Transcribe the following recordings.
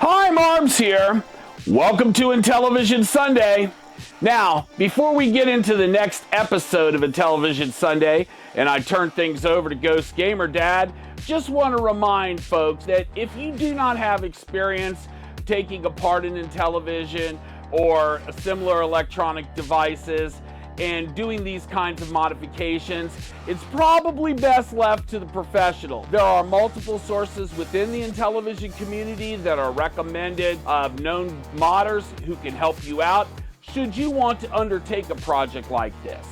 Hi, Marbs here. Welcome to Intellivision Sunday. Now, before we get into the next episode of Intellivision Sunday, and I turn things over to Ghost Gamer Dad, just want to remind folks that if you do not have experience taking apart an Intellivision or similar electronic devices and doing these kinds of modifications, it's probably best left to the professional. There are multiple sources within the Intellivision community that are recommended of known modders who can help you out should you want to undertake a project like this.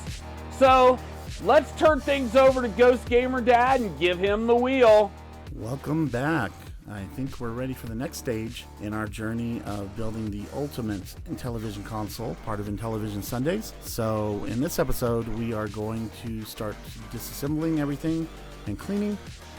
So let's turn things over to Ghost Gamer Dad and give him the wheel. Welcome back. I think we're ready for the next stage in our journey of building the ultimate Intellivision console, part of Intellivision Sundays. So in this episode, we are going to start disassembling everything and cleaning.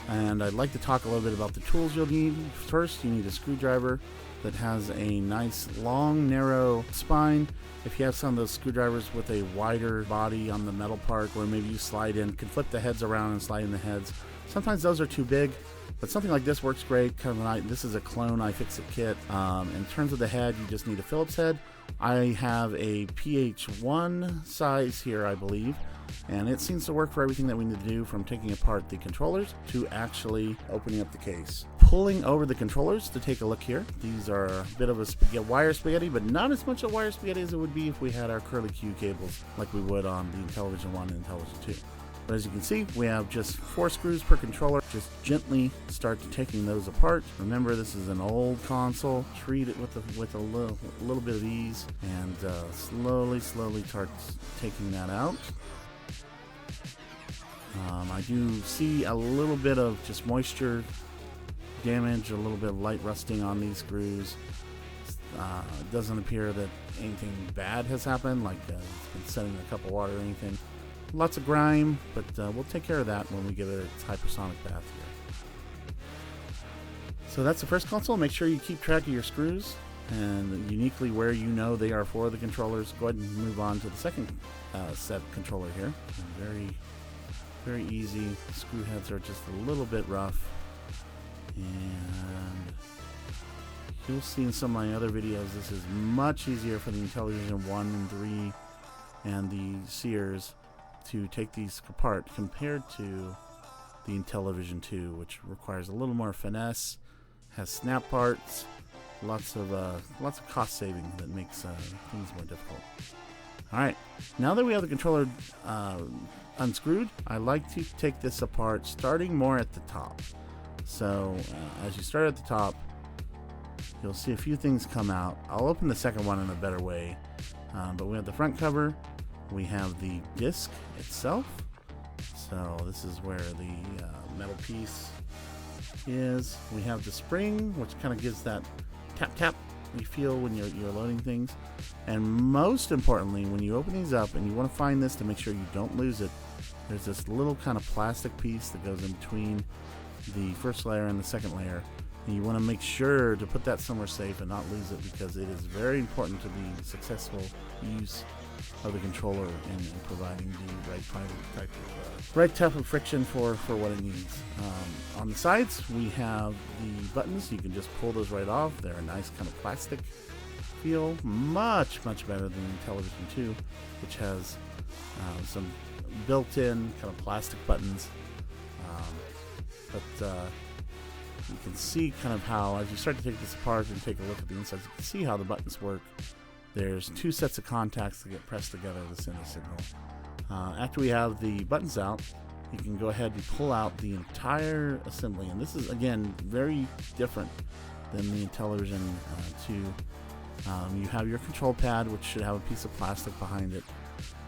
And I'd like to talk a little bit about the tools you'll need. First, you need a screwdriver that has a nice long, narrow spine. If you have some of those screwdrivers with a wider body on the metal part where maybe you slide in, can flip the heads around and slide in the heads. Sometimes those are too big. But something like this works great. This is a clone iFixit kit. In terms of the head, you just need a Phillips head. I have a PH1 size here, I believe, and it seems to work for everything that we need to do, from taking apart the controllers to actually opening up the case. Pulling over the controllers to take a look here. These are a bit of a wire spaghetti, but not as much a wire spaghetti as it would be if we had our curly Q cables like we would on the Intellivision 1 and Intellivision 2. But as you can see, we have just 4 screws per controller. Just gently start taking those apart. Remember, this is an old console. Treat it with a little bit of ease, and slowly start taking that out. I do see a little bit of just moisture damage, a little bit of light rusting on these screws. It doesn't appear that anything bad has happened, like it's been setting in a cup of water or anything. Lots of grime, but we'll take care of that when we give it its hypersonic bath here. So that's the first console. Make sure you keep track of your screws and uniquely where you know they are for the controllers. Go ahead and move on to the second set controller here. Very easy. The screw heads are just a little bit rough, and you'll see in some of my other videos this is much easier for the Intellivision 1 and 3 and the Sears to take these apart compared to the Intellivision 2, which requires a little more finesse, has snap parts, lots of cost saving that makes things more difficult. Alright, now that we have the controller unscrewed, I like to take this apart starting more at the top. So as you start at the top, you'll see a few things come out. I'll open the second one in a better way, but we have the front cover. We have the disc itself, so this is where the metal piece is. We have the spring, which kind of gives that tap you feel when you're loading things. And most importantly, when you open these up and you want to find this to make sure you don't lose it, there's this little kind of plastic piece that goes in between the first layer and the second layer. And you want to make sure to put that somewhere safe and not lose it, because it is very important to the successful use of the controller in providing the right type of friction for what it needs. On the sides, we have the buttons. You can just pull those right off. They're a nice kind of plastic feel, much better than Intellivision 2, which has some built-in kind of plastic buttons. You can see kind of how, as you start to take this apart and take a look at the insides, you can see how the buttons work. There's 2 sets of contacts that get pressed together to send a signal. After we have the buttons out, you can go ahead and pull out the entire assembly. And this is, again, very different than the Intellivision 2. You have your control pad, which should have a piece of plastic behind it.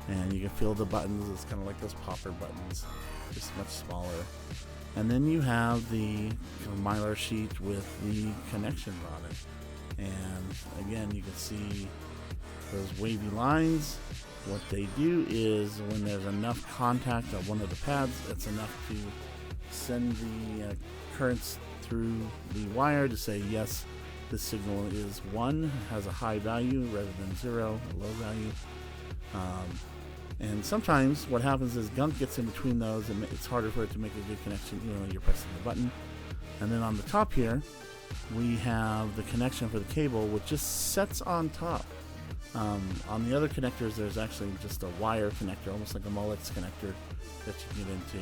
And you can feel the buttons. It's kind of like those popper buttons, just much smaller. And then you have the mylar sheet with the connections on it. And again, you can see those wavy lines. What they do is, when there's enough contact on one of the pads, it's enough to send the currents through the wire to say, yes, this signal is 1, has a high value rather than 0, a low value. And sometimes what happens is gunk gets in between those and it's harder for it to make a good connection. You're pressing the button. And then on the top here, we have the connection for the cable, which just sets on top. On the other connectors, there's actually just a wire connector, almost like a Molex connector that you get into.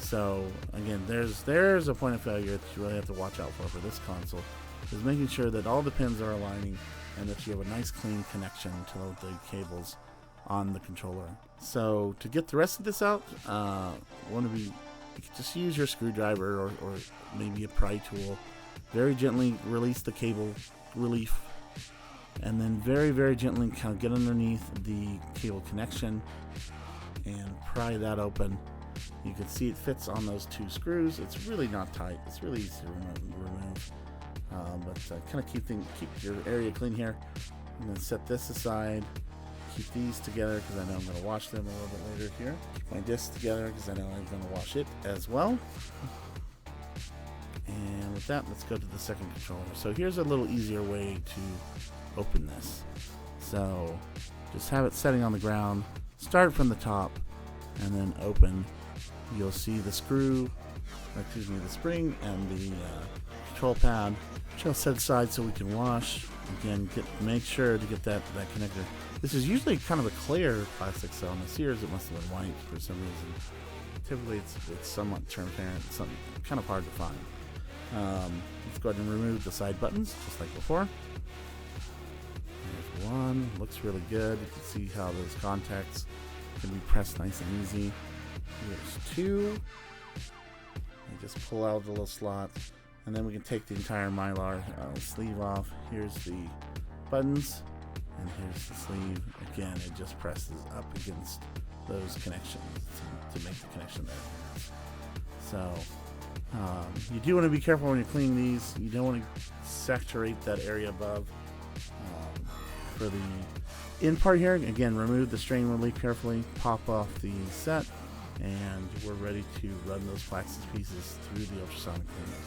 So again, there's a point of failure that you really have to watch out for this console, is making sure that all the pins are aligning and that you have a nice clean connection to the cables on the controller. So to get the rest of this out, you can just use your screwdriver or maybe a pry tool. Very gently release the cable relief, and then very, very gently kind of get underneath the cable connection and pry that open. You can see it fits on those 2 screws. It's really not tight. It's really easy to remove. But kind of keep your area clean here. I'm going to set this aside. Keep these together because I know I'm going to wash them a little bit later here. Keep my disc together because I know I'm going to wash it as well. And with that, let's go to the second controller. So here's a little easier way to open this. So just have it setting on the ground. Start from the top and then open. You'll see the spring and the control pad, which I'll set aside so we can wash. Again, make sure to get that connector. This is usually kind of a clear plastic, so on the Sears it must have been white for some reason. Typically it's somewhat transparent, something kind of hard to find. Let's go ahead and remove the side buttons just like before. There's one, looks really good. You can see how those contacts can be pressed nice and easy. Here's 2. And just pull out the little slot, and then we can take the entire Mylar sleeve off. Here's the buttons, and here's the sleeve. Again, it just presses up against those connections to make the connection there. So you do want to be careful when you're cleaning these. You don't want to saturate that area above. For the in part here, again, remove the strain relief carefully, pop off the set, and we're ready to run those Plaxis pieces through the ultrasonic cleaner.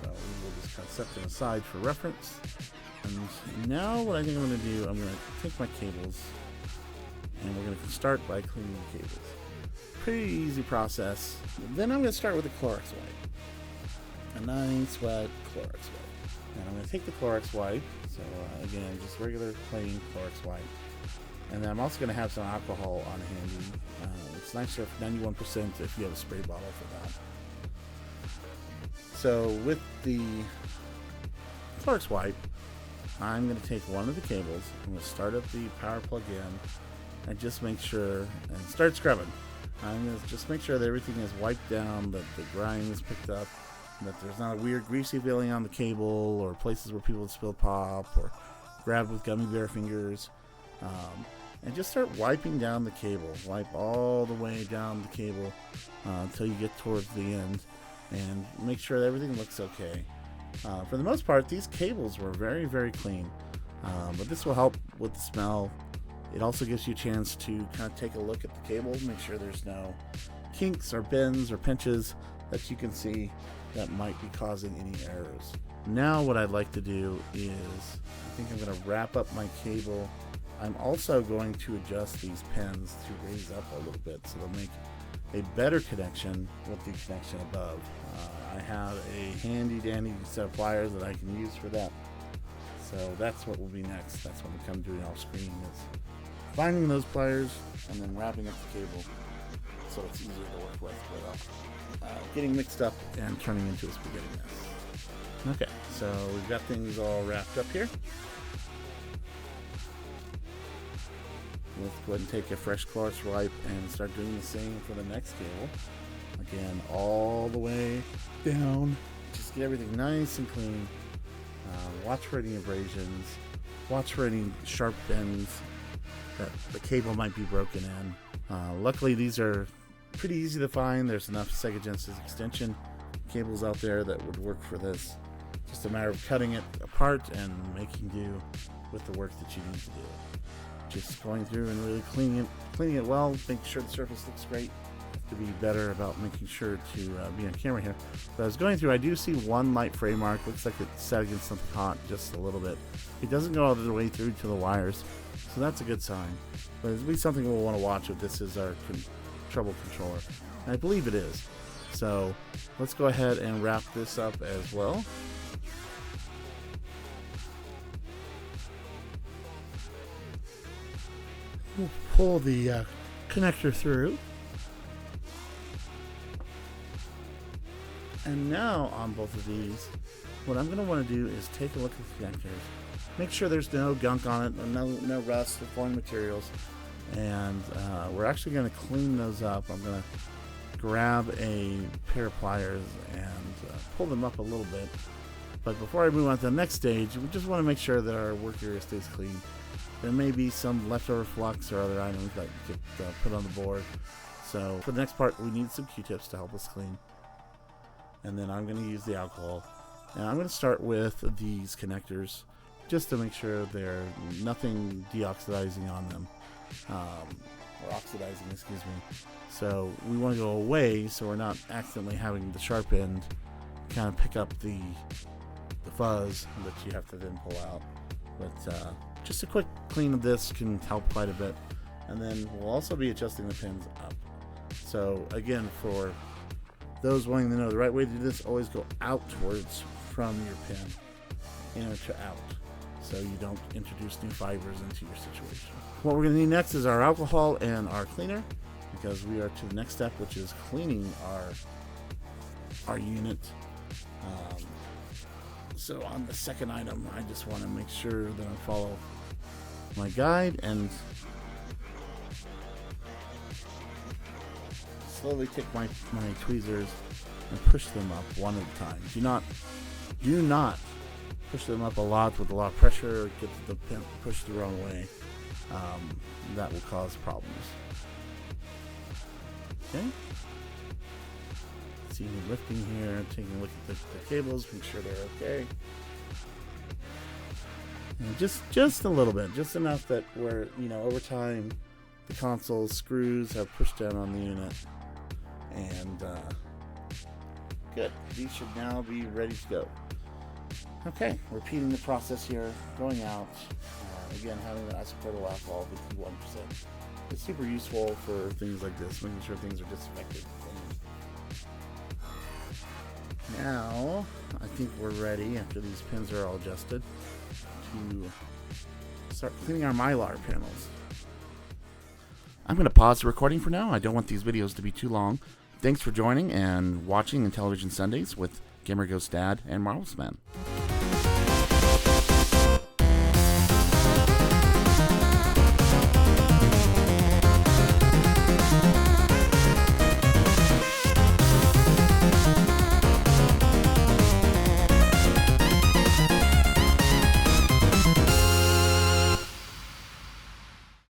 So we will just kind of set them aside for reference. And now what I think I'm going to do, I'm going to take my cables, and we're going to start by cleaning the cables. Pretty easy process. Then I'm going to start with the Clorox wipe. A nice wet Clorox wipe. And I'm going to take the Clorox wipe. So again, just regular plain Clorox wipe. And then I'm also going to have some alcohol on handy. It's nicer if 91% if you have a spray bottle for that. So with the Clorox wipe, I'm going to take one of the cables. I'm going to start up the power plug in and just make sure, and start scrubbing. I'm going to just make sure that everything is wiped down, that the grime is picked up, that there's not a weird greasy feeling on the cable or places where people have spilled pop or grabbed with gummy bear fingers. And just start wiping down the cable. Wipe all the way down the cable until you get towards the end, and make sure that everything looks okay. For the most part, these cables were very, very clean, but this will help with the smell. It also gives you a chance to kind of take a look at the cable, make sure there's no kinks or bends or pinches that you can see that might be causing any errors. Now what I'd like to do is, I think I'm going to wrap up my cable. I'm also going to adjust these pins to raise up a little bit so they'll make a better connection with the connection above. I have a handy dandy set of pliers that I can use for that. So that's what will be next. That's what I'm doing off screen, is finding those pliers and then wrapping up the cable so it's easier to work with without getting mixed up and turning into a spaghetti mess. Okay, so we've got things all wrapped up here. Let's go ahead and take a fresh Clorox wipe and start doing the same for the next cable. Again, all the way down. Just get everything nice and clean. Watch for any abrasions. Watch for any sharp bends that the cable might be broken in. Luckily, these are pretty easy to find. There's enough Sega Genesis extension cables out there that would work for this. Just a matter of cutting it apart and making do with the work that you need to do. Just going through and really cleaning it well, making sure the surface looks great. To be better about making sure to be on camera here. But I was going through, I do see one light fray mark. Looks like it's set against something hot just a little bit. It doesn't go all the way through to the wires, so that's a good sign. But it'll be something we'll want to watch if this is our trouble controller. And I believe it is. So let's go ahead and wrap this up as well. We'll pull the connector through. And now on both of these, what I'm going to want to do is take a look at the connectors. Make sure there's no gunk on it, no rust or foreign materials. And we're actually going to clean those up. I'm going to grab a pair of pliers and pull them up a little bit. But before I move on to the next stage, we just want to make sure that our work area stays clean. There may be some leftover flux or other items that get put on the board. So for the next part, we need some Q-tips to help us clean. And then I'm going to use the alcohol. And I'm going to start with these connectors just to make sure there's nothing deoxidizing on them. Or oxidizing, excuse me. So we want to go away so we're not accidentally having the sharp end kind of pick up the fuzz that you have to then pull out. But just a quick clean of this can help quite a bit. And then we'll also be adjusting the pins up. So again, for those wanting to know the right way to do this, always go outwards from your pin, inner to out, so you don't introduce new fibers into your situation. What we're going to need next is our alcohol and our cleaner, because we are to the next step, which is cleaning our unit. So on the second item, I just want to make sure that I follow my guide and slowly take my tweezers and push them up one at a time. Do not push them up a lot with a lot of pressure or get the pin pushed the wrong way. That will cause problems. Okay. See me lifting here, taking a look at the cables, make sure they're okay. And just a little bit, just enough that we're, over time, the console screws have pushed down on the unit. And good. These should now be ready to go. Okay, repeating the process here, going out. Again, having the isopropyl alcohol, 51%. It's super useful for things like this, making sure things are disinfected. Now, I think we're ready, after these pins are all adjusted, to start cleaning our Mylar panels. I'm going to pause the recording for now. I don't want these videos to be too long. Thanks for joining and watching Intellivision Sundays with Gamer Ghost Dad and Marvelous Man.